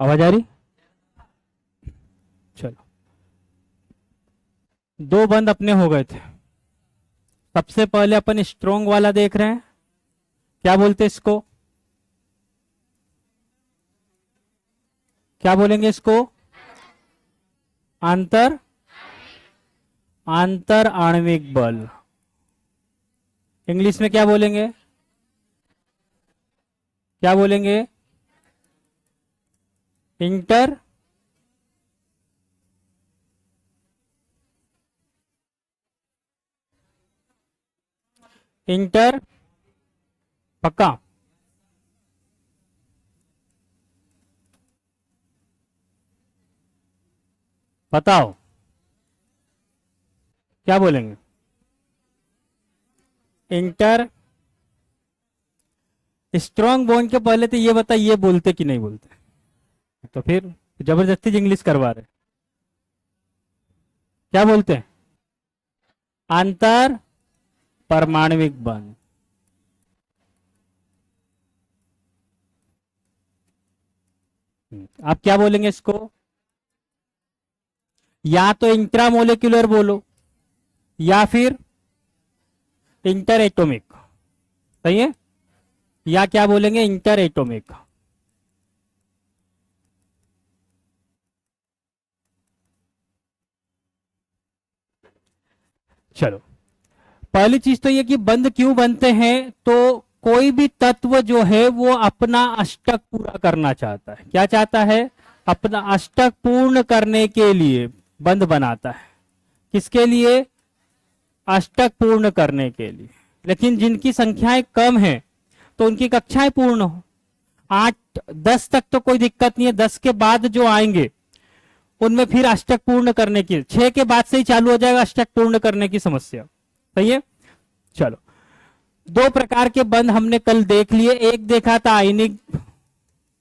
आवाज आ रही? चलो, दो बंद अपने हो गए थे। सबसे पहले अपन स्ट्रोंग वाला देख रहे हैं। क्या बोलते हैं इसको? क्या बोलेंगे इसको? अंतर अंतर आणविक बल। इंग्लिश में क्या बोलेंगे? क्या बोलेंगे? इंटर इंटर पक्का? बताओ क्या बोलेंगे? इंटर। स्ट्रॉन्ग बॉन्ड के पहले तो ये बता, ये बोलते कि नहीं बोलते? तो फिर जबरदस्ती इंग्लिश करवा रहे। क्या बोलते हैं? अंतर परमाणविक बंध। आप क्या बोलेंगे इसको? या तो इंट्रामोलिकुलर बोलो या फिर इंटर एटॉमिक। सही है? या क्या बोलेंगे? Inter atomic. चलो, पहली चीज तो ये कि बंध क्यों बनते हैं। तो कोई भी तत्व जो है वो अपना अष्टक पूरा करना चाहता है। क्या चाहता है? अपना अष्टक पूर्ण करने के लिए बंध बनाता है। किसके लिए? अष्टक पूर्ण करने के लिए। लेकिन जिनकी संख्याएं कम है तो उनकी कक्षाएं पूर्ण हो। 8 10 तक तो कोई दिक्कत नहीं है, 10 के बाद जो आएंगे उनमें फिर अष्टक पूर्ण करने की, 6 के बाद से ही चालू हो जाएगा अष्टक पूर्ण करने की समस्या। सही है? चलो, दो प्रकार के बंध हमने कल देख लिए। एक देखा था आयनिक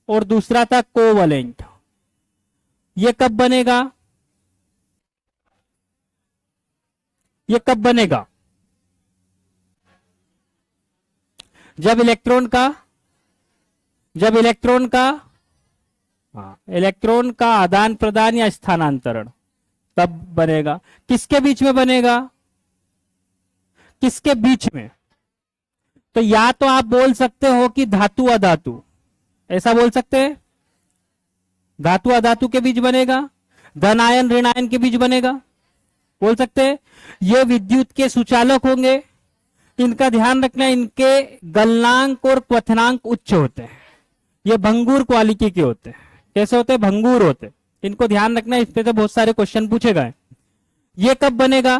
और दूसरा था कोवलेंट। ये कब बनेगा? ये कब बनेगा? जब इलेक्ट्रॉन का इलेक्ट्रॉन का आदान प्रदान या स्थानांतरण, तब बनेगा। किसके बीच में बनेगा? किसके बीच में? तो या तो आप बोल सकते हो कि धातु अधातु, ऐसा बोल सकते हैं। धातु अधातु के बीच बनेगा, धन आयन ऋण आयन के बीच बनेगा, बोल सकते हैं। ये विद्युत के सुचालक होंगे। इनका ध्यान रखना, इनके गलनांक और क्वथनांक उच्च होते हैं। ये भंगुर क्वालिटी के होते हैं। कैसे होते हैं? भंगुर होते हैं। इनको ध्यान रखना, इस पे तो बहुत सारे क्वेश्चन पूछे गए। ये कब बनेगा?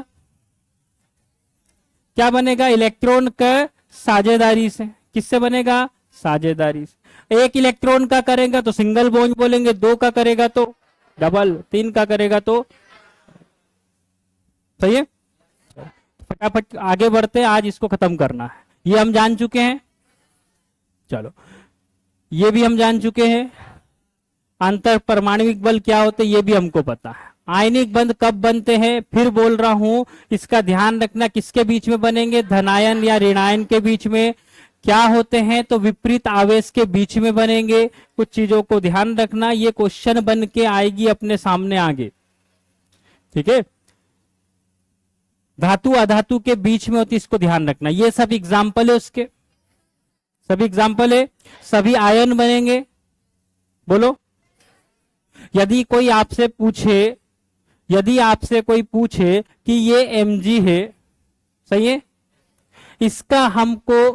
क्या बनेगा? इलेक्ट्रॉन का साझेदारी से। किससे बनेगा? साझेदारी से। एक इलेक्ट्रॉन का करेगा तो सिंगल बॉन्ड बोलेंगे, दो का करेगा तो डबल, तीन का करेगा तो। सही है? फटाफट आगे बढ़ते हैं, आज इसको खत्म करना है। ये हम जान चुके हैं। चलो, ये भी हम जान चुके हैं। अंतर परमाणविक बल क्या होते हैं ये भी हमको पता है। आयनिक बंध कब बनते हैं फिर बोल रहा हूं, इसका ध्यान रखना। किसके बीच में बनेंगे? धनायन या ऋणायन के बीच में। क्या होते हैं? तो विपरीत आवेश के बीच में बनेंगे। कुछ चीजों को ध्यान रखना, ये क्वेश्चन बन के आएगी अपने सामने आगे। ठीक है? धातु अधातु के बीच में होती, इसको ध्यान रखना। ये सब एग्जाम्पल है उसके, सभी एग्जाम्पल है। सभी आयन बनेंगे। बोलो, यदि कोई आपसे पूछे कि ये Mg है, सही है, इसका हमको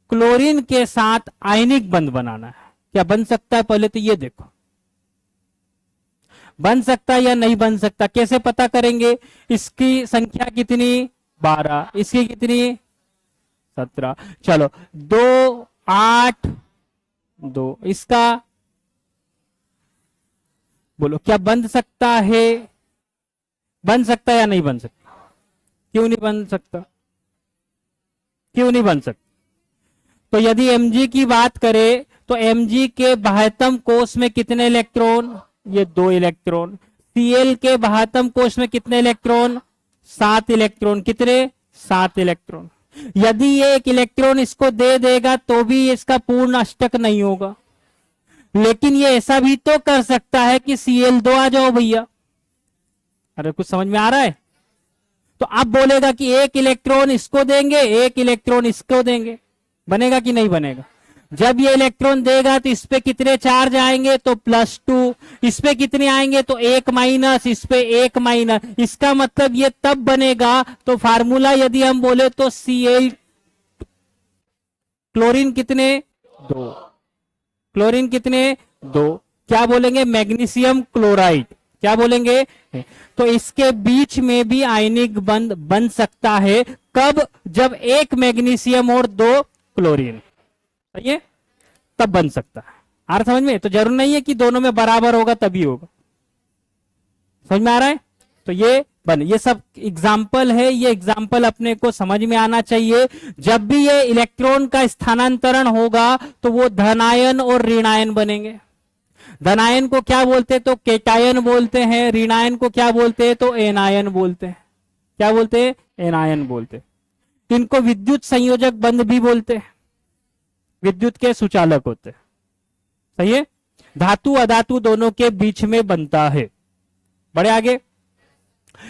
क्लोरीन के साथ आयनिक बंध बनाना है, क्या बन सकता है? पहले तो ये देखो, बन सकता है या नहीं बन सकता। कैसे पता करेंगे? इसकी संख्या कितनी? 12। इसकी कितनी? 17। चलो, 2 8 2, इसका बोलो क्या बन सकता है? बन सकता है या नहीं बन सकता? क्यों नहीं बन सकता? क्यों नहीं बन सकता? तो यदि Mg की बात करें तो Mg के बाह्यतम कोश में कितने इलेक्ट्रॉन? ये 2 इलेक्ट्रॉन। Cl के बाह्यतम कोश में कितने इलेक्ट्रॉन? 7 इलेक्ट्रॉन। कितने? 7 इलेक्ट्रॉन। यदि ये एक इलेक्ट्रॉन इसको दे देगा तो भी इसका पूर्ण अष्टक नहीं होगा। लेकिन ये ऐसा भी तो कर सकता है कि Cl2 आ जाओ भैया। अरे कुछ समझ में आ रहा है? तो अब बोलेगा कि एक इलेक्ट्रॉन इसको देंगे, एक इलेक्ट्रॉन इसको देंगे, बनेगा कि नहीं बनेगा? जब ये इलेक्ट्रॉन देगा तो इस पे कितने चार्ज आएंगे? तो +2। इस पे कितने आएंगे? तो 1 माइनस, इस पे 1 माइनस। इसका मतलब ये तब बनेगा, तो फार्मूला यदि हम बोले तो Cl, क्लोरीन कितने? 2। क्लोरीन कितने? 2। क्या बोलेंगे? Magnesium chloride. क्या बोलेंगे? तो इसके बीच में भी आयनिक बंध बन सकता है। कब? जब एक मैग्नीशियम और 2 क्लोरीन, सही है, तब बन सकता है। आ रहा समझ में? तो जरूर नहीं है कि दोनों में बराबर होगा तभी होगा। समझ में आ रहा है? तो ये सब एग्जाम्पल है, ये एग्जाम्पल अपने को समझ में आना चाहिए। जब भी ये इलेक्ट्रॉन का स्थानांतरण होगा तो वो धनायन और ऋणायन बनेंगे। धनायन को क्या बोलते हैं? तो केटायन बोलते हैं। ऋणायन को क्या बोलते हैं? तो एनायन बोलते हैं। क्या बोलते हैं? एनायन बोलते हैं। इनको विद्युत संयोजक बंध भी बोलते हैं, विद्युत के सुचालक होते हैं। सही है? धातु अधातु दोनों के बीच में बनता है। बड़े आगे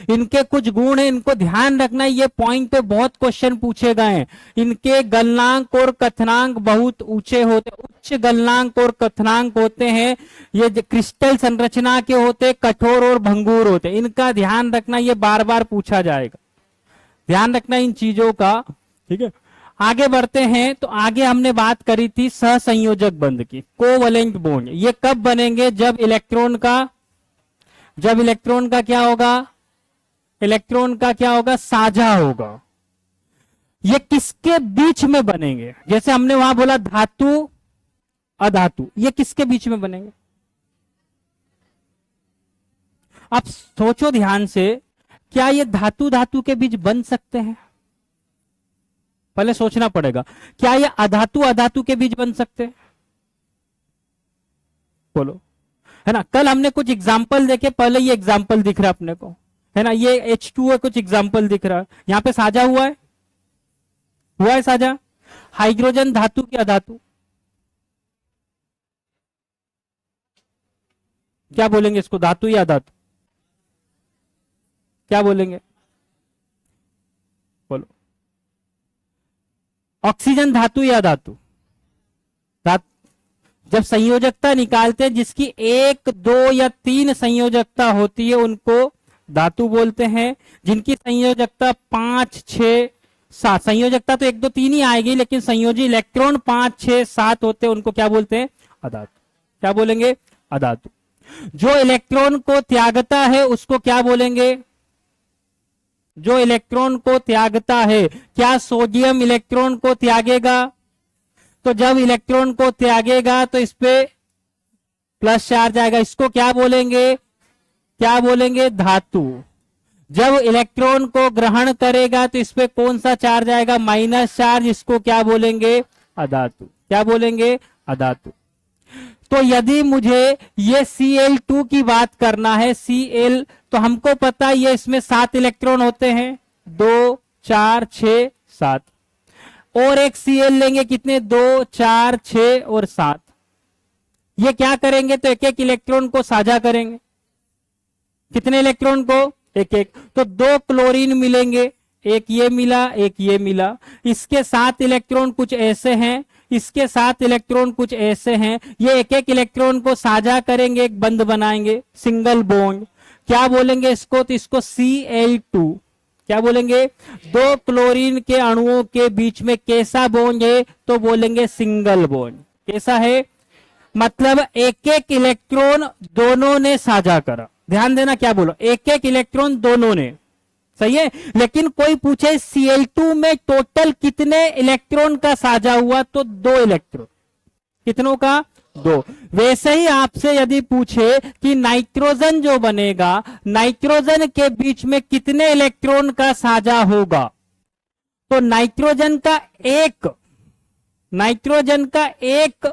इनके कुछ गुण हैं, इनको ध्यान रखना। ये पॉइंट पे बहुत क्वेश्चन पूछे गए हैं। इनके गलनांक और कथनांक बहुत ऊंचे होते, उच्च गलनांक और कथनांक होते हैं। ये क्रिस्टल संरचना के होते, कठोर और भंगुर होते। इनका ध्यान रखना, ये बार बार पूछा जाएगा। ध्यान रखना इन चीजों का, ठीक है। आगे बढ़ते हैं। तो आगे हमने बात करी थी सहसंयोजक बंध की, कोवलेंट बॉन्ड। ये कब बनेंगे? जब इलेक्ट्रॉन का क्या होगा? इलेक्ट्रॉन का क्या होगा? साझा होगा। ये किसके बीच में बनेंगे? जैसे हमने वहां बोला धातु अधातु, ये किसके बीच में बनेंगे? आप सोचो ध्यान से, क्या ये धातु धातु के बीच बन सकते हैं? पहले सोचना पड़ेगा। क्या ये अधातु अधातु के बीच बन सकते हैं? बोलो, है ना। कल हमने कुछ एग्जाम्पल देखे, पहले ये एग्जाम्पल दिख रहा है अपने को, है ना। ये H2 कुछ एग्जाम्पल दिख रहा है। यहां पे साझा हुआ है साझा। हाइड्रोजन धातु की अधातु, क्या बोलेंगे इसको? धातु या अधातु? क्या बोलेंगे? बोलो। ऑक्सीजन धातु या धातु? जब संयोजकता निकालते हैं, जिसकी 1, 2 या 3 संयोजकता होती है, उनको धातु बोलते हैं। जिनकी संयोजकता 5, 6, 7, संयोजकता तो 1, 2, 3 ही आएगी, लेकिन संयोजी इलेक्ट्रॉन 5, 6, 7 होते हैं, उनको क्या बोलते हैं? अधातु। क्या बोलेंगे? अधातु। जो इलेक्ट्रॉन को त्यागता है उसको क्या बोलेंगे? जो इलेक्ट्रॉन को त्यागता है, क्या सोडियम इलेक्ट्रॉन को त्यागेगा? तो जब इलेक्ट्रॉन को त्यागेगा तो इस पे प्लस चार्ज आएगा, इसको क्या बोलेंगे? क्या बोलेंगे? धातु। जब इलेक्ट्रॉन को ग्रहण करेगा तो इस पे कौन सा चार्ज आएगा? माइनस चार्ज, इसको क्या बोलेंगे? अधातु। क्या बोलेंगे? अधातु। तो यदि मुझे ये Cl2 की बात करना है, Cl, तो हमको पता है ये इसमें 7 इलेक्ट्रॉन होते हैं, 2, 4, 6, 7। और एक Cl लेंगे, कितने? 2, 4, 6 और 7। ये क्या करेंगे? तो एक एक इलेक्ट्रॉन को साझा करेंगे। कितने इलेक्ट्रॉन को? एक एक। तो 2 क्लोरीन मिलेंगे, एक ये मिला, एक ये मिला। इसके 7 इलेक्ट्रॉन कुछ ऐसे हैं, इसके 7 इलेक्ट्रॉन कुछ ऐसे हैं। ये एक एक इलेक्ट्रॉन को साझा करेंगे, एक बंध बनाएंगे, सिंगल बॉन्ड। क्या बोलेंगे इसको? तो इसको Cl2। क्या बोलेंगे? 2 क्लोरीन के अणुओं के बीच में कैसा बॉन्ड है? तो बोलेंगे सिंगल बॉन्ड। कैसा है? मतलब एक एक इलेक्ट्रॉन दोनों ने साझा करा। ध्यान देना, क्या बोलो? एक एक इलेक्ट्रॉन दोनों ने, सही है। लेकिन कोई पूछे Cl2 में टोटल कितने इलेक्ट्रॉन का साझा हुआ? तो 2 इलेक्ट्रॉन। कितनों का? 2। वैसे ही आपसे यदि पूछे कि नाइट्रोजन जो बनेगा, नाइट्रोजन के बीच में कितने इलेक्ट्रॉन का साझा होगा? तो नाइट्रोजन का एक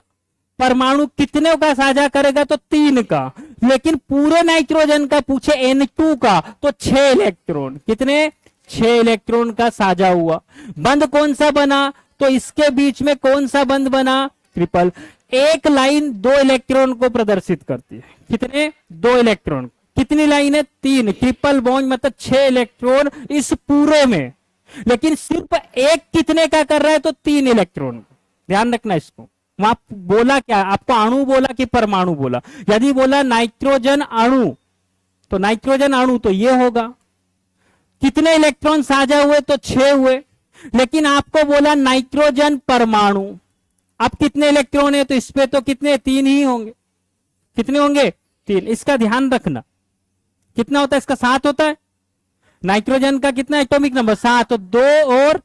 परमाणु कितने का साझा करेगा? तो 3 का। लेकिन पूरे नाइट्रोजन का पूछे N2 का, तो 6 इलेक्ट्रॉन। कितने? 6 इलेक्ट्रॉन का साझा हुआ। बंध कौन सा बना? तो इसके बीच में कौन सा बंध बना? ट्रिपल। एक लाइन 2 इलेक्ट्रॉन को प्रदर्शित करती है। कितने? 2 इलेक्ट्रॉन। कितनी लाइन है? 3। ट्रिपल बॉन्ड मतलब 6 इलेक्ट्रॉन इस पूरे में, लेकिन सिर्फ एक कितने का कर रहा है? तो 3 इलेक्ट्रॉन। ध्यान रखना इसको। वहां बोला क्या? आपको अणु बोला कि परमाणु बोला? यदि बोला नाइट्रोजन अणु, तो नाइट्रोजन अणु तो ये होगा। कितने इलेक्ट्रॉन साझा हुए? तो 6 हुए। लेकिन आपको बोला नाइट्रोजन परमाणु, अब कितने इलेक्ट्रॉन है? तो इस पे तो कितने? 3 ही होंगे। कितने होंगे? 3। इसका ध्यान रखना। कितना होता है इसका? 7 होता है। नाइट्रोजन का कितना एटॉमिक नंबर? 7। तो 2 और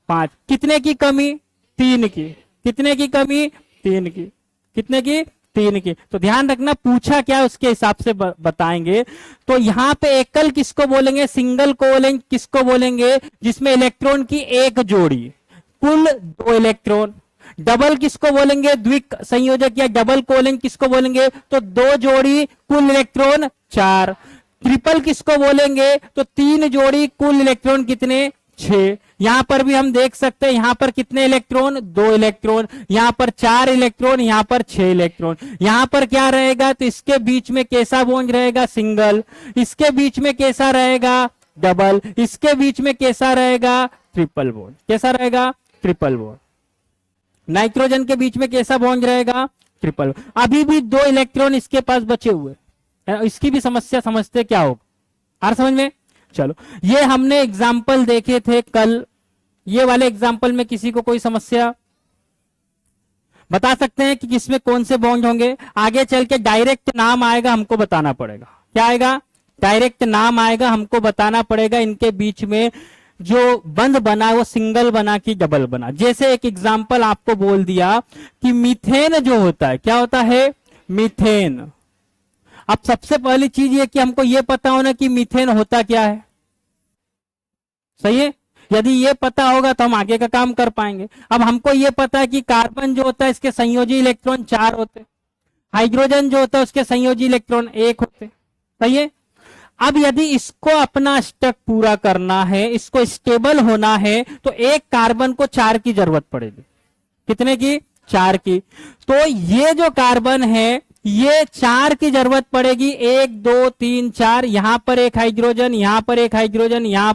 5। कितने की कमी? 3 की। कितने की कमी? 3 की। कितने की? 3 की। तो ध्यान रखना, पूछा क्या उसके हिसाब से बताएंगे। तो यहां पे एकल किसको बोलेंगे? सिंगल कोवेलेंट किसको बोलेंगे? जिसमें इलेक्ट्रॉन की एक जोड़ी, कुल 2 इलेक्ट्रॉन। डबल किसको बोलेंगे? द्विक संयोजक या डबल कोवेलेंट किसको बोलेंगे? तो 2 जोड़ी, कुल इलेक्ट्रॉन 4। ट्रिपल किसको बोलेंगे? तो 3 जोड़ी, कुल इलेक्ट्रॉन कितने? 6। यहां पर भी हम देख सकते हैं, यहां पर कितने इलेक्ट्रॉन? 2 इलेक्ट्रॉन। यहां पर 4 इलेक्ट्रॉन, यहां पर 6 इलेक्ट्रॉन। यहां पर क्या रहेगा? तो इसके बीच में कैसा बॉन्ड रहेगा? सिंगल। इसके बीच में कैसा रहेगा? डबल। इसके बीच में कैसा रहेगा? Triple bond. कैसा रहेगा? Triple bond. नाइट्रोजन के बीच में कैसा बॉन्ड रहेगा? ट्रिपल। अभी भी 2 इलेक्ट्रॉन इसके पास बचे हुए, इसकी भी समस्या समझते क्या होगा। आ रहा समझ में? चलो, ये हमने एग्जाम्पल देखे थे कल। ये वाले एग्जाम्पल में किसी को कोई समस्या? बता सकते हैं कि किसमें कौन से बॉन्ड होंगे? आगे चल के डायरेक्ट नाम आएगा, हमको बताना पड़ेगा। क्या आएगा? डायरेक्ट नाम आएगा, हमको बताना पड़ेगा इनके बीच में जो बंध बना वो सिंगल बना कि डबल बना। जैसे एक एग्जाम्पल आपको बोल दिया कि मीथेन जो होता है, क्या होता है? मीथेन। अब सबसे पहली चीज ये कि हमको ये पता होना कि मीथेन होता क्या है। सही है? यदि ये पता होगा तो हम आगे का काम कर पाएंगे। अब हमको ये पता है कि कार्बन जो होता है इसके संयोजी इलेक्ट्रॉन 4 होते, हाइड्रोजन जो होता है उसके संयोजी इलेक्ट्रॉन 1 होते। सही है? अब यदि इसको अपना अष्टक पूरा करना है, इसको स्टेबल होना है, तो एक कार्बन को 4 की जरूरत पड़ेगी। कितने की? 4 की। तो ये जो कार्बन है ये 4 की जरूरत पड़ेगी। 1 2 3 4। यहां पर एक हाइड्रोजन, यहां पर एक हाइड्रोजन, यहां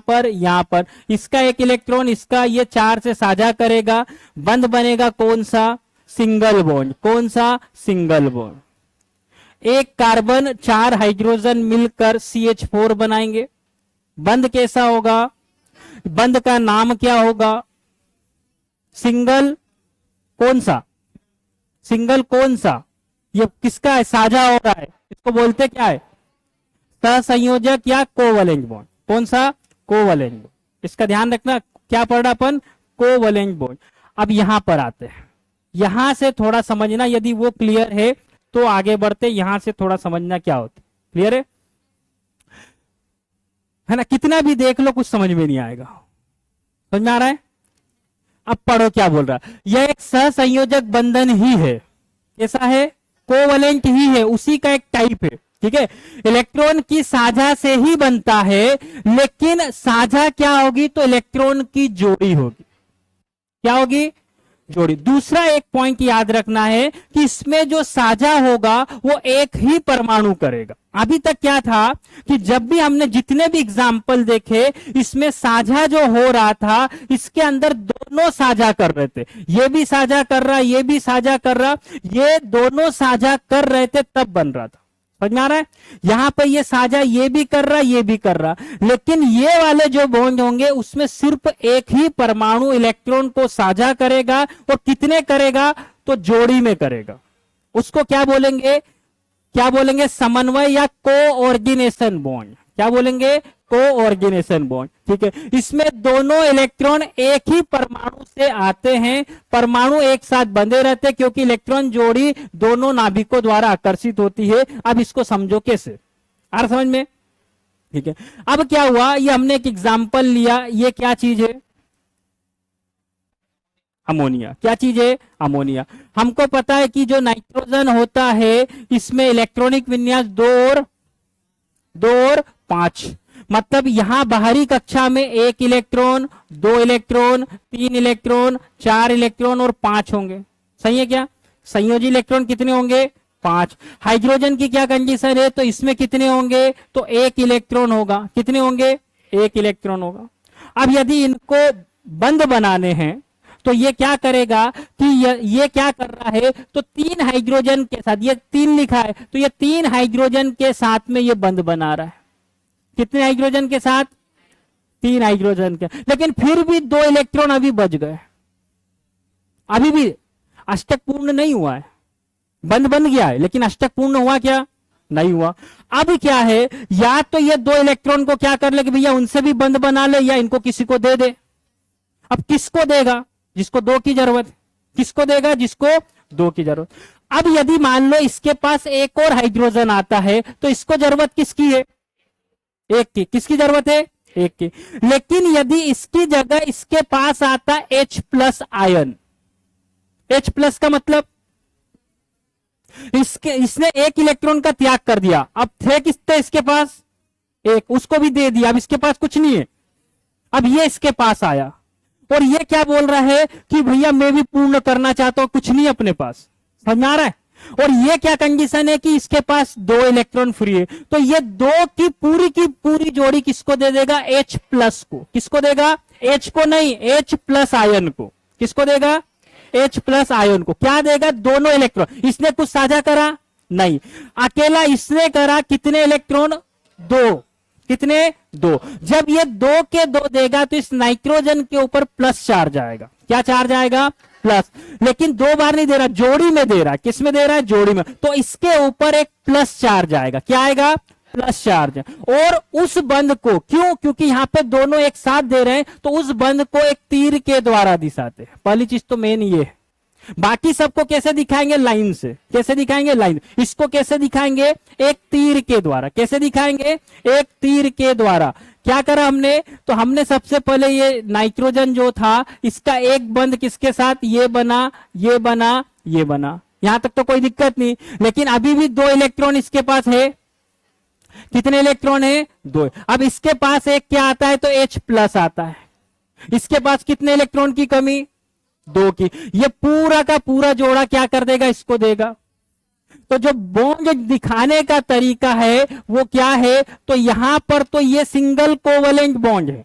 पर इसका एक इलेक्ट्रॉन, इसका ये 4 से साझा करेगा। बंध बनेगा कौन सा? Single bond. कौन सा? Single bond. एक कार्बन 4 हाइड्रोजन मिलकर CH4 बनाएंगे। बंध कैसा होगा? बंध का नाम क्या होगा? सिंगल कौन सा? सिंगल कौन सा? ये किसका है? साझा हो रहा है, इसको बोलते क्या है? सहसंयोजक या कोवलेंट बॉन्ड। कौन सा? Covalent bond. इसका ध्यान रखना, क्या पढ़ रहा अपन? Covalent bond. अब यहां पर आते हैं, यहां से थोड़ा समझना, यदि वो क्लियर है तो आगे बढ़ते। यहां से थोड़ा समझना क्या होता। क्लियर है ना? कितना भी देख लो कुछ समझ में नहीं आएगा। समझ में आ रहा है? अब पढ़ो क्या बोल रहा है। यह एक सहसंयोजक बंधन ही है। कैसा है? कोवलेंट ही है, उसी का एक टाइप है। ठीक है? इलेक्ट्रॉन की साझा से ही बनता है, लेकिन साझा क्या होगी? तो इलेक्ट्रॉन की जोड़ी होगी। क्या होगी? जोड़ी। दूसरा एक पॉइंट याद रखना है कि इसमें जो साझा होगा वो एक ही परमाणु करेगा। अभी तक क्या था कि जब भी हमने जितने भी एग्जाम्पल देखे, इसमें साझा जो हो रहा था, इसके अंदर दोनों साझा कर रहे थे। ये भी साझा कर रहा, ये भी साझा कर रहा, ये दोनों साझा कर रहे थे, तब बन रहा था। समझ में आ रहा है? यहां पर ये साझा ये भी कर रहा, ये भी कर रहा, लेकिन ये वाले जो बॉन्ड होंगे उसमें सिर्फ एक ही परमाणु इलेक्ट्रॉन को साझा करेगा। और कितने करेगा? तो जोड़ी में करेगा। उसको क्या बोलेंगे? क्या बोलेंगे? समन्वय या कोऑर्डिनेशन बॉन्ड। क्या बोलेंगे? Coordination bond. ठीक है? इसमें दोनों इलेक्ट्रॉन एक ही परमाणु से आते हैं, परमाणु एक साथ बंधे रहते हैं, क्योंकि इलेक्ट्रॉन जोड़ी दोनों नाभिकों द्वारा आकर्षित होती है। अब इसको समझो कैसे। आ रहा समझ में? ठीक है? अब क्या हुआ, ये हमने एक एग्जाम्पल लिया। ये क्या चीज है? अमोनिया। क्या चीज है? अमोनिया। हमको पता है कि जो नाइट्रोजन होता है इसमें इलेक्ट्रॉनिक विन्यास 2 और 5, मतलब यहां बाहरी कक्षा में 1 इलेक्ट्रॉन, 2 इलेक्ट्रॉन, 3 इलेक्ट्रॉन, 4 इलेक्ट्रॉन और 5 होंगे। सही है क्या? संयोजी इलेक्ट्रॉन कितने होंगे? 5। हाइड्रोजन की क्या कंडीशन है? तो इसमें कितने होंगे? तो 1 इलेक्ट्रॉन होगा। कितने होंगे? 1 इलेक्ट्रॉन होगा। अब यदि इनको बंद बनाने हैं तो ये क्या करेगा कि ये क्या कर रहा है? तो 3 हाइड्रोजन के साथ, ये 3 लिखा है, तो ये 3 हाइड्रोजन के साथ में ये बंद बना रहा है। कितने हाइड्रोजन के साथ? 3 हाइड्रोजन के। लेकिन फिर भी 2 इलेक्ट्रॉन अभी बच गए, अभी भी अष्टक पूर्ण नहीं हुआ है। बंद बन गया है लेकिन अष्टक पूर्ण हुआ क्या? नहीं हुआ। अब क्या है, या तो ये 2 इलेक्ट्रॉन को क्या कर ले कि भैया उनसे भी बंद बना ले, या इनको किसी को दे दे। अब किसको देगा? जिसको 2 की जरूरत। किसको देगा? जिसको 2 की जरूरत। अब यदि मान लो इसके पास एक और हाइड्रोजन आता है तो इसको जरूरत किसकी है? 1 की। किसकी जरूरत है? 1 की। लेकिन यदि इसकी जगह इसके पास आता H+ आयन, H+ का मतलब इसने 1 इलेक्ट्रॉन का त्याग कर दिया। अब थे किसते इसके पास? 1, उसको भी दे दिया। अब इसके पास कुछ नहीं है। अब ये इसके पास आया और ये क्या बोल रहा है कि भैया मैं भी पूर्ण करना चाहता हूं, कुछ नहीं अपने पास। समझ में आ रहा है? और ये क्या कंडीशन है कि इसके पास 2 इलेक्ट्रॉन फ्री है, तो ये 2 की पूरी जोड़ी किसको दे देगा? H+ को। किसको देगा? H को नहीं, H+ आयन को। किसको देगा? H+ आयन को। क्या देगा? दोनों इलेक्ट्रॉन। इसने कुछ साझा करा? नहीं, अकेला इसने करा। कितने इलेक्ट्रॉन? 2। कितने? 2। जब ये 2 के 2 देगा तो इस नाइट्रोजन के ऊपर प्लस चार्ज आएगा। क्या चार्ज आएगा? प्लस। लेकिन 2 बार नहीं दे रहा, जोड़ी में दे रहा है। किस में दे रहा है? जोड़ी में। तो इसके ऊपर एक प्लस चार्ज आएगा। क्या आएगा? Plus charge. और उस बंध को, क्यों? क्योंकि यहां पे दोनों एक साथ दे रहे हैं, तो उस बंध को एक तीर के द्वारा दिखाते हैं। पहली चीज तो मेन ये है। बाकी सबको कैसे दिखाएंगे? लाइन से। कैसे दिखाएंगे? लाइन। इसको कैसे दिखाएंगे? एक तीर के द्वारा। कैसे दिखाएंगे? एक तीर के द्वारा। क्या करा हमने? तो हमने सबसे पहले ये नाइट्रोजन जो था इसका एक बंध किसके साथ? ये बना, ये बना, ये बना। यहां तक तो कोई दिक्कत नहीं। लेकिन अभी भी 2 इलेक्ट्रॉन इसके पास है। कितने इलेक्ट्रॉन है? 2। अब इसके पास एक क्या आता है? तो H+ आता है। इसके पास कितने इलेक्ट्रॉन की कमी? 2 की। ये पूरा का पूरा जोड़ा क्या कर देगा? इसको देगा। तो जो बॉन्ड दिखाने का तरीका है वो क्या है? तो यहां पर तो ये सिंगल कोवलेंट बॉन्ड है।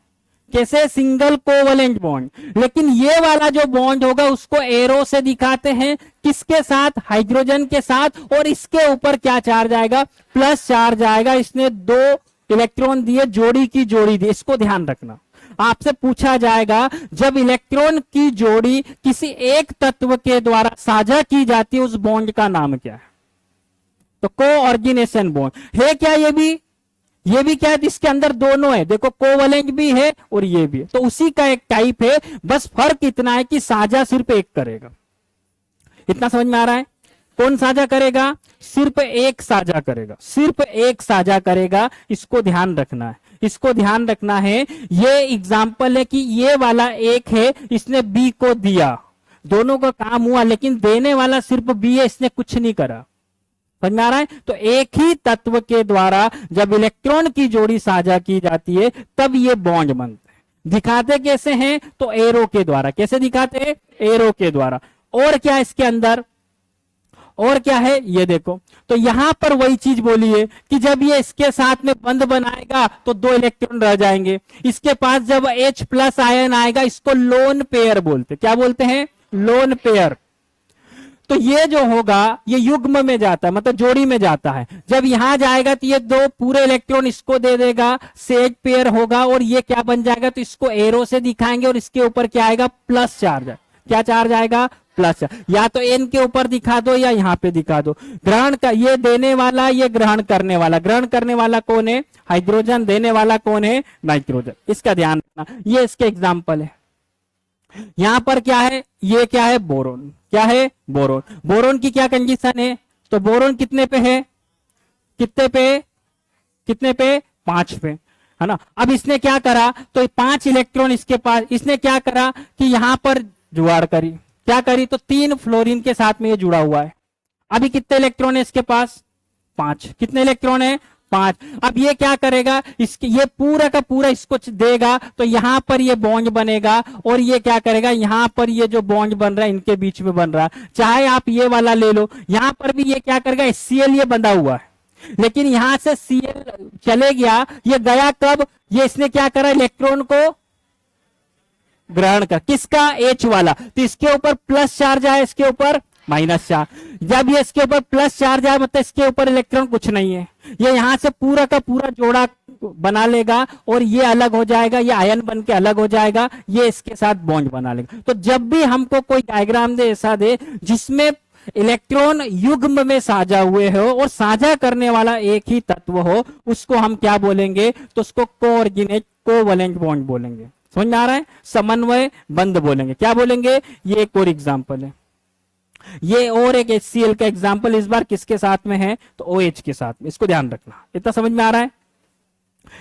कैसे? Single covalent bond. लेकिन ये वाला जो बॉन्ड होगा उसको एरो से दिखाते हैं। किसके साथ? हाइड्रोजन के साथ। और इसके ऊपर क्या चार्ज आएगा? प्लस चार्ज आएगा। इसने 2 इलेक्ट्रॉन दिए, जोड़ी की जोड़ी दी। इसको ध्यान रखना। आपसे पूछा जाएगा जब इलेक्ट्रॉन की जोड़ी किसी एक तत्व के द्वारा साझा की जाती है उस बॉन्ड का नाम क्या है? तो कोऑर्डिनेशन बॉन्ड है। क्या ये भी क्या है? इसके अंदर दोनों है। देखो, कोवलेंट भी है और ये भी है। तो उसी का एक टाइप है। बस फर्क इतना है कि साझा सिर्फ एक करेगा। इतना समझ में आ रहा है? कौन साझा करेगा? सिर्फ एक साझा करेगा। सिर्फ एक साझा करेगा। इसको ध्यान रखना है। इसको ध्यान रखना है। ये एग्जाम्पल है कि ये वाला एक है, इसने बी को दिया, दोनों का काम हुआ, लेकिन देने वाला सिर्फ बी है, इसने कुछ नहीं करा। समझ में आ रहा है? तो एक ही तत्व के द्वारा जब इलेक्ट्रॉन की जोड़ी साझा की जाती है तब ये बॉन्ड बनते हैं। दिखाते कैसे हैं? तो एरो के द्वारा। कैसे दिखाते हैं? एरो के द्वारा। और क्या इसके अंदर? और क्या है? ये देखो, तो यहां पर वही चीज बोली है कि जब ये इसके साथ में बंध बनाएगा तो 2 इलेक्ट्रॉन रह जाएंगे। इसके पास जब H+ आयन आएगा इसको लोन पेयर बोलते। क्या बोलते हैं? Lone pair. तो ये जो होगा ये युग्म में जाता है, मतलब जोड़ी में जाता है। जब यहां जाएगा तो ये 2 पूरे इलेक्ट्रॉन इसको दे देगा, सेज पेयर होगा और ये क्या बन जाएगा? तो इसको एरो से दिखाएंगे और इसके ऊपर क्या आएगा? Plus charge. क्या चार्ज आएगा? प्लस। या तो एन के ऊपर दिखा दो या यहां पे दिखा दो। ग्रहण का ये देने वाला, ये ग्रहण करने वाला। ग्रहण करने वाला कौन है? हाइड्रोजन। देने वाला कौन है? नाइट्रोजन। इसका ध्यान रखना। ये इसके एग्जाम्पल है। यहां पर क्या है? ये क्या है? बोरोन। क्या है? बोरोन। बोरोन की क्या कंडीशन है? तो बोरोन कितने पे है? कितने पे? कितने पे? 5 पे, है ना। अब इसने क्या करा? तो 5 इलेक्ट्रॉन इसके पास। इसने क्या करा कि यहां पर जुगाड़ करी। क्या करी? तो 3 फ्लोरीन के साथ में ये जुड़ा हुआ है। अभी कितने इलेक्ट्रॉन है इसके पास? 5। कितने इलेक्ट्रॉन है? 5। अब ये क्या करेगा, इसके ये पूरा का पूरा इसको देगा तो यहां पर ये बॉन्ड बनेगा और ये क्या करेगा, यहां पर ये जो बॉन्ड बन रहा है इनके बीच में बन रहा है। चाहे आप ये वाला ले लो, यहां पर भी ये क्या करेगा, HCl ये बंधा हुआ है, लेकिन यहां से Cl चले गया, ये गया कब, ये इसने क्या करा, इलेक्ट्रॉन को ग्रहण कर, किसका, H वाला, तो इसके ऊपर प्लस चार्ज आया, इसके ऊपर माइनस चार्ज। जब ये इसके ऊपर प्लस चार्ज आया मतलब इसके ऊपर इलेक्ट्रॉन कुछ नहीं है, ये यहां से पूरा का पूरा जोड़ा बना लेगा और ये अलग हो जाएगा, ये आयन बन के अलग हो जाएगा, ये इसके साथ बॉन्ड बना लेगा। तो जब भी हमको कोई डायग्राम दे ऐसा दे जिसमें इलेक्ट्रॉन युग्म में साझा हुए हो और साझा करने वाला एक ही तत्व हो, उसको हम क्या बोलेंगे, तो उसको कोऑर्डिनेट कोवैलेंट बॉन्ड बोलेंगे। समझ में आ रहा है, समन्वय बंध बोलेंगे, क्या बोलेंगे। ये एक और एग्जांपल है, ये और एक HCl का एग्जांपल इस बार किसके साथ में है, तो OH के साथ में, इसको ध्यान रखना। इतना समझ में आ रहा है,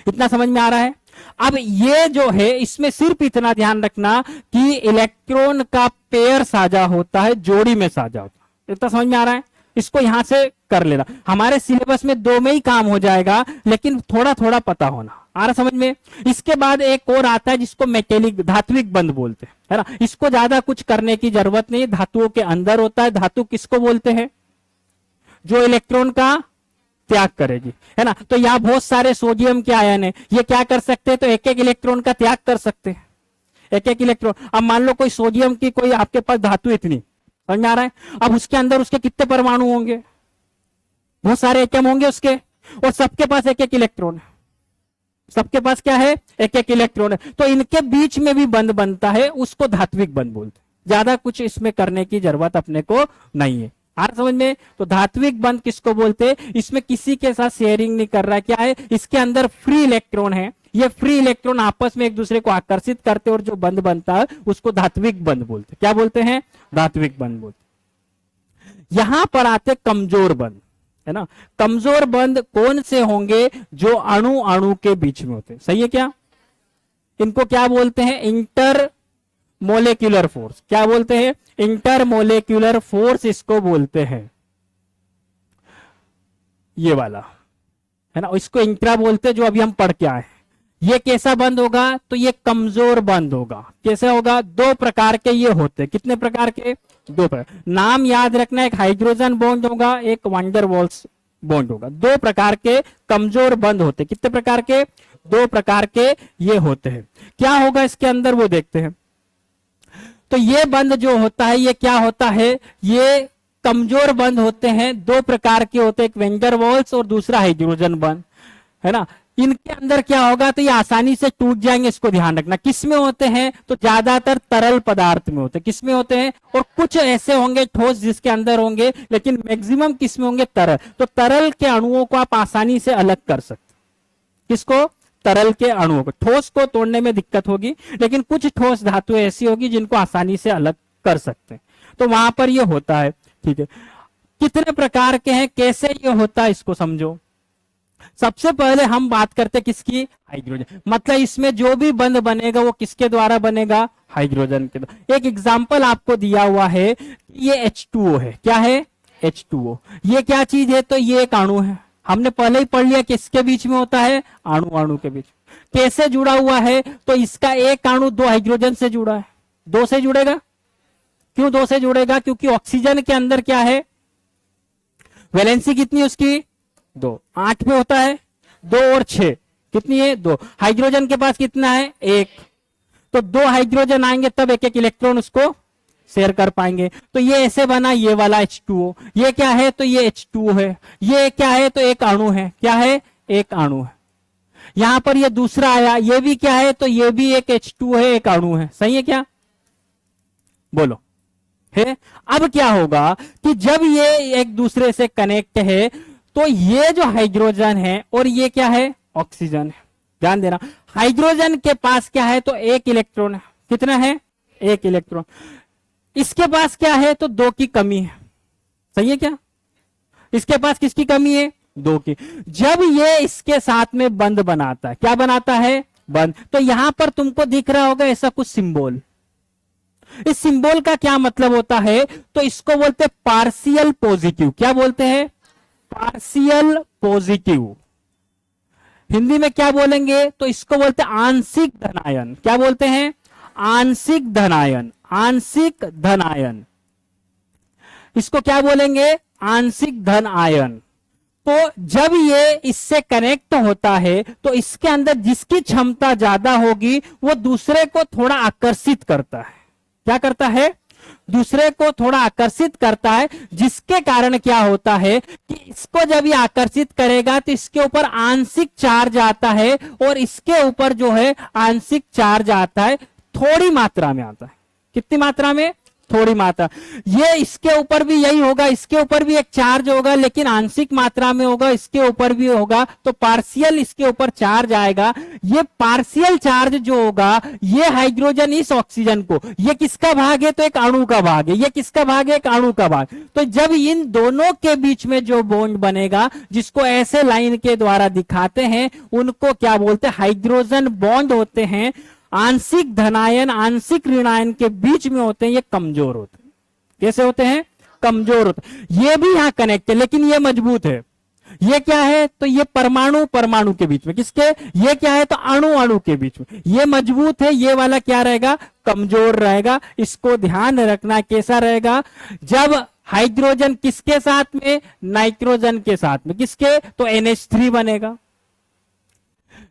इतना समझ में आ रहा है। अब ये जो है इसमें सिर्फ इतना ध्यान रखना कि इलेक्ट्रॉन का पेयर साझा होता है, जोड़ी में साझा होता है। इतना समझ में आ रहा है, इसको यहां से कर लेना, हमारे सिलेबस में 2 में ही काम हो जाएगा, लेकिन थोड़ा थोड़ा पता होना आ रहा समझ में। इसके बाद एक और आता है जिसको मेटेलिक धात्विक बंध बोलते हैं, है ना। इसको ज्यादा कुछ करने की जरूरत नहीं, धातुओं के अंदर होता है। धातु किसको बोलते हैं, जो इलेक्ट्रॉन का त्याग करेगी, है ना। तो यहाँ बहुत सारे सोडियम के आयन है, ये क्या कर सकते हैं, तो एक एक इलेक्ट्रॉन का त्याग कर सकते हैं, एक एक इलेक्ट्रॉन। अब मान लो कोई सोडियम की कोई आपके पास धातु इतनी, समझ में आ रहा है, अब उसके अंदर उसके कितने परमाणु होंगे, बहुत सारे एटम होंगे उसके, और सबके पास एक एक इलेक्ट्रॉन है, सबके पास क्या है, एक एक इलेक्ट्रॉन है। तो इनके बीच में भी बंध बनता है, उसको धात्विक बंध बोलते हैं। ज्यादा कुछ इसमें करने की जरूरत अपने को नहीं है, आ रहा समझ में। तो धात्विक बंध किसको बोलते हैं, इसमें किसी के साथ शेयरिंग नहीं कर रहा है, क्या है, इसके अंदर फ्री इलेक्ट्रॉन है, ये फ्री इलेक्ट्रॉन आपस में एक दूसरे को आकर्षित करते और जो बंध बनता है उसको धात्विक बंध बोलते हैं। क्या बोलते हैं, धात्विक बंध बोलते हैं। यहां पर आते कमजोर बंध, है ना। कमजोर बंध कौन से होंगे, जो अणु अणु के बीच में होते हैं, सही है क्या। इनको क्या बोलते हैं, इंटर मोलेक्युलर फोर्स, क्या बोलते हैं, इंटर मोलेक्युलर फोर्स इसको बोलते हैं, ये वाला, है ना, इसको इंट्रा बोलते हैं, जो अभी हम पढ़ के आए। ये कैसा बंद होगा, तो ये कमजोर बंद होगा। कैसे होगा, 2 प्रकार के ये होते हैं, कितने प्रकार के, 2 प्रकार। नाम याद रखना, एक हाइड्रोजन बॉन्ड होगा, एक वंडर वॉल्स बॉन्ड होगा। 2 प्रकार के कमजोर बंद होते हैं, कितने प्रकार के, 2 प्रकार के ये होते हैं। क्या होगा इसके अंदर वो देखते हैं। तो ये बंद जो होता है ये क्या होता है, ये कमजोर बंद होते हैं, 2 प्रकार के होते हैं, एक वेंडर वॉल्स और दूसरा हाइड्रोजन बंद, है ना। इनके अंदर क्या होगा, तो ये आसानी से टूट जाएंगे, इसको ध्यान रखना। किस में होते हैं, तो ज्यादातर तरल पदार्थ में होते हैं, किस में होते हैं, और कुछ ऐसे होंगे ठोस जिसके अंदर होंगे, लेकिन मैक्सिमम किस में होंगे, तरल। तो तरल के अणुओं को आप आसानी से अलग कर सकते, किसको, तरल के अणुओं को। ठोस को तोड़ने में दिक्कत होगी, लेकिन कुछ ठोस धातु ऐसी होगी जिनको आसानी से अलग कर सकते हैं, तो वहां पर ये होता है, ठीक है। कितने प्रकार के हैं, कैसे ये होता है, इसको समझो। सबसे पहले हम बात करते हैं किसकी, हाइड्रोजन, मतलब इसमें जो भी बंध बनेगा वो किसके द्वारा बनेगा, हाइड्रोजन के द्वारा। एक एग्जांपल आपको दिया हुआ है, ये H2O है, क्या है, H2O। ये क्या चीज है, तो ये एक अणु है, हमने पहले ही पढ़ लिया किसके बीच में होता है, अणु अणु के बीच। कैसे जुड़ा हुआ है, तो इसका एक अणु 2 हाइड्रोजन से जुड़ा है, 2 से जुड़ेगा। क्यों 2 से जुड़ेगा, क्योंकि ऑक्सीजन के अंदर क्या है, वैलेंसी कितनी उसकी, 2, 8 पे होता है, 2 और 6 कितनी है, 2। हाइड्रोजन के पास कितना है, 1, तो 2 हाइड्रोजन आएंगे तब एक एक इलेक्ट्रॉन उसको शेयर कर पाएंगे। तो ये ऐसे बना, ये वाला H2O, ये क्या है, तो ये H2O है, ये क्या है, तो एक अणु है, क्या है, एक अणु है। यहां पर ये दूसरा आया, ये भी क्या है, तो ये भी एक H2O है, एक अणु है, सही है क्या, बोलो है। अब क्या होगा कि जब ये एक दूसरे से कनेक्ट है, तो ये जो हाइड्रोजन है और ये क्या है, ऑक्सीजन है। ध्यान देना, हाइड्रोजन के पास क्या है, तो 1 इलेक्ट्रॉन है, कितना है, 1 इलेक्ट्रॉन। इसके पास क्या है, तो 2 की कमी है, सही है क्या, इसके पास किसकी कमी है, 2 की। जब ये इसके साथ में बंध बनाता है, क्या बनाता है, बंध, तो यहां पर तुमको दिख रहा होगा ऐसा कुछ सिंबल। इस सिंबल का क्या मतलब होता है, तो इसको बोलते हैं पार्शियल पॉजिटिव। क्या बोलते हैं, पार्शियल पॉजिटिव, हिंदी में क्या बोलेंगे, तो इसको बोलते हैं आंशिक धनायन। क्या बोलते हैं, आंशिक धनायन, आंशिक धन आयन। इसको क्या बोलेंगे, आंशिक धन आयन। तो जब ये इससे कनेक्ट होता है तो इसके अंदर जिसकी क्षमता ज्यादा होगी वो दूसरे को थोड़ा आकर्षित करता है। क्या करता है, दूसरे को थोड़ा आकर्षित करता है, जिसके कारण क्या होता है कि इसको जब ये आकर्षित करेगा तो इसके ऊपर आंशिक चार्ज आता है, और इसके ऊपर जो है आंशिक चार्ज आता है थोड़ी मात्रा में आता है। कितनी मात्रा में, थोड़ी मात्रा। ये इसके ऊपर भी यही होगा, इसके ऊपर भी एक चार्ज होगा लेकिन आंशिक मात्रा में होगा, इसके ऊपर भी होगा, तो पार्शियल इसके ऊपर चार्ज आएगा। ये पार्शियल चार्ज जो होगा, ये हाइड्रोजन इस ऑक्सीजन को, ये किसका भाग है, तो एक अणु का भाग है। ये किसका भाग है, एक अणु का भाग। तो जब इन दोनों के बीच में जो बॉन्ड बनेगा, जिसको ऐसे लाइन के द्वारा दिखाते हैं, उनको क्या बोलते हैं, हाइड्रोजन बॉन्ड होते हैं। आंशिक धनायन आंशिक ऋणायन के बीच में होते हैं, ये कमजोर होते हैं। कैसे होते हैं, कमजोर होते हैं। ये भी यहां कनेक्ट है लेकिन ये मजबूत है। ये क्या है, तो ये परमाणु परमाणु के बीच में, किसके, ये क्या है, तो अणु अणु के बीच में, ये मजबूत है, ये वाला क्या रहेगा, कमजोर रहेगा। इसको ध्यान रखना कैसा रहेगा, जब हाइड्रोजन किसके साथ में, नाइट्रोजन के साथ में, किसके, तो NH3 बनेगा।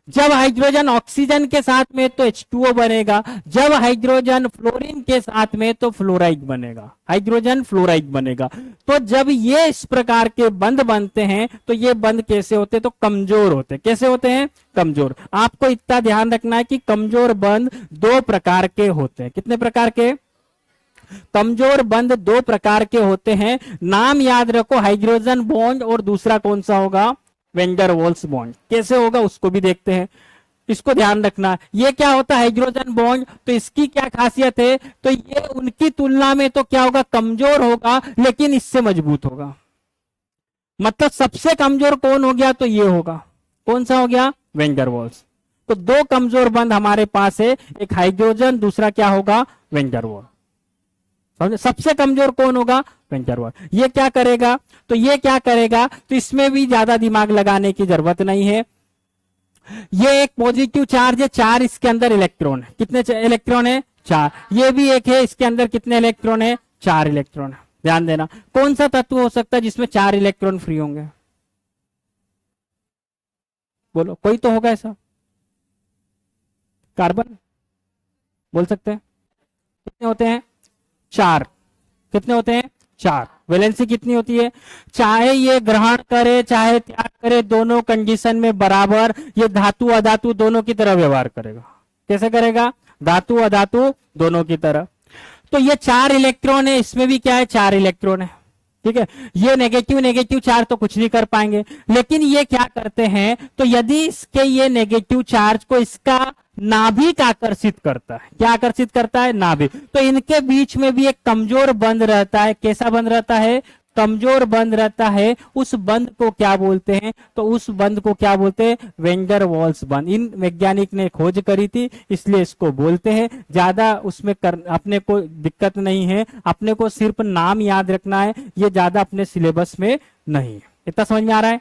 जब हाइड्रोजन ऑक्सीजन के साथ में तो H2O बनेगा। जब हाइड्रोजन फ्लोरीन के साथ में तो फ्लोराइड बनेगा, हाइड्रोजन फ्लोराइड बनेगा। तो जब ये इस प्रकार के बंध बनते हैं तो ये बंध कैसे होते हैं, तो कमजोर होते हैं। कैसे होते हैं, कमजोर। आपको इतना ध्यान रखना है कि कमजोर बंध दो प्रकार के होते हैं। कितने प्रकार के, कमजोर बंध दो प्रकार के होते हैं। नाम याद रखो, हाइड्रोजन बॉन्ड और दूसरा कौन सा होगा, वेंडर वॉल्स बॉन्ड। कैसे होगा उसको भी देखते हैं, इसको ध्यान रखना। ये क्या होता है, हाइड्रोजन बॉन्ड, तो इसकी क्या खासियत है, तो ये उनकी तुलना में तो क्या होगा, कमजोर होगा लेकिन इससे मजबूत होगा। मतलब सबसे कमजोर कौन हो गया, तो ये होगा, कौन सा हो गया, वेंडर वॉल्स। तो दो कमजोर बंध हमारे पास है, एक हाइड्रोजन, दूसरा क्या होगा, वेंडर वॉल। सबसे कमजोर कौन होगा, वेंडर वॉल। ये क्या करेगा, तो ये क्या करेगा, तो इसमें भी ज्यादा दिमाग लगाने की जरूरत नहीं है। ये एक पॉजिटिव चार्ज है, 4 इसके अंदर इलेक्ट्रॉन है। कितने इलेक्ट्रॉन है, 4। ये भी एक है, इसके अंदर कितने इलेक्ट्रॉन है, 4 इलेक्ट्रॉन है। ध्यान देना, कौन सा तत्व हो सकता है जिसमें 4 इलेक्ट्रॉन फ्री होंगे, बोलो, कोई तो होगा ऐसा। कार्बन बोल सकते हैं। कितने होते हैं, 4। कितने होते हैं, 4। वैलेंसी कितनी होती है, चाहे ये ग्रहण करे चाहे त्याग करे, दोनों कंडीशन में बराबर ये धातु अधातु दोनों की तरह व्यवहार करेगा। कैसे करेगा, धातु अधातु दोनों की तरह। तो ये 4 इलेक्ट्रॉन है, इसमें भी क्या है, 4 इलेक्ट्रॉन है। ठीक है, ये नेगेटिव नेगेटिव चार्ज तो कुछ नहीं कर पाएंगे, लेकिन ये क्या करते हैं, तो यदि इसके ये नेगेटिव चार्ज को इसका नाभिक आकर्षित करता है। क्या आकर्षित करता है, नाभिक। तो इनके बीच में भी एक कमजोर बंध रहता है। कैसा बंध रहता है, कमजोर बंध रहता है। उस बंध को क्या बोलते हैं, तो उस बंध को क्या बोलते हैं, वेंडर वॉल्स बंध। इन वैज्ञानिक ने खोज करी थी इसलिए इसको बोलते हैं। ज्यादा उसमें अपने को दिक्कत नहीं है, अपने को सिर्फ नाम याद रखना है, ये ज्यादा अपने सिलेबस में नहीं है। इतना समझ में आ रहा है।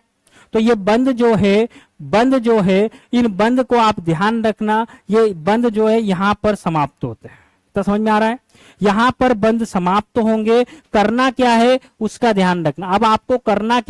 तो ये बंध जो है, इन बंध को आप ध्यान रखना। ये बंध जो है यहां पर समाप्त होते हैं। तो समझ में आ रहा है, यहां पर बंध समाप्त होंगे। करना क्या है उसका ध्यान रखना। अब आपको करना क्या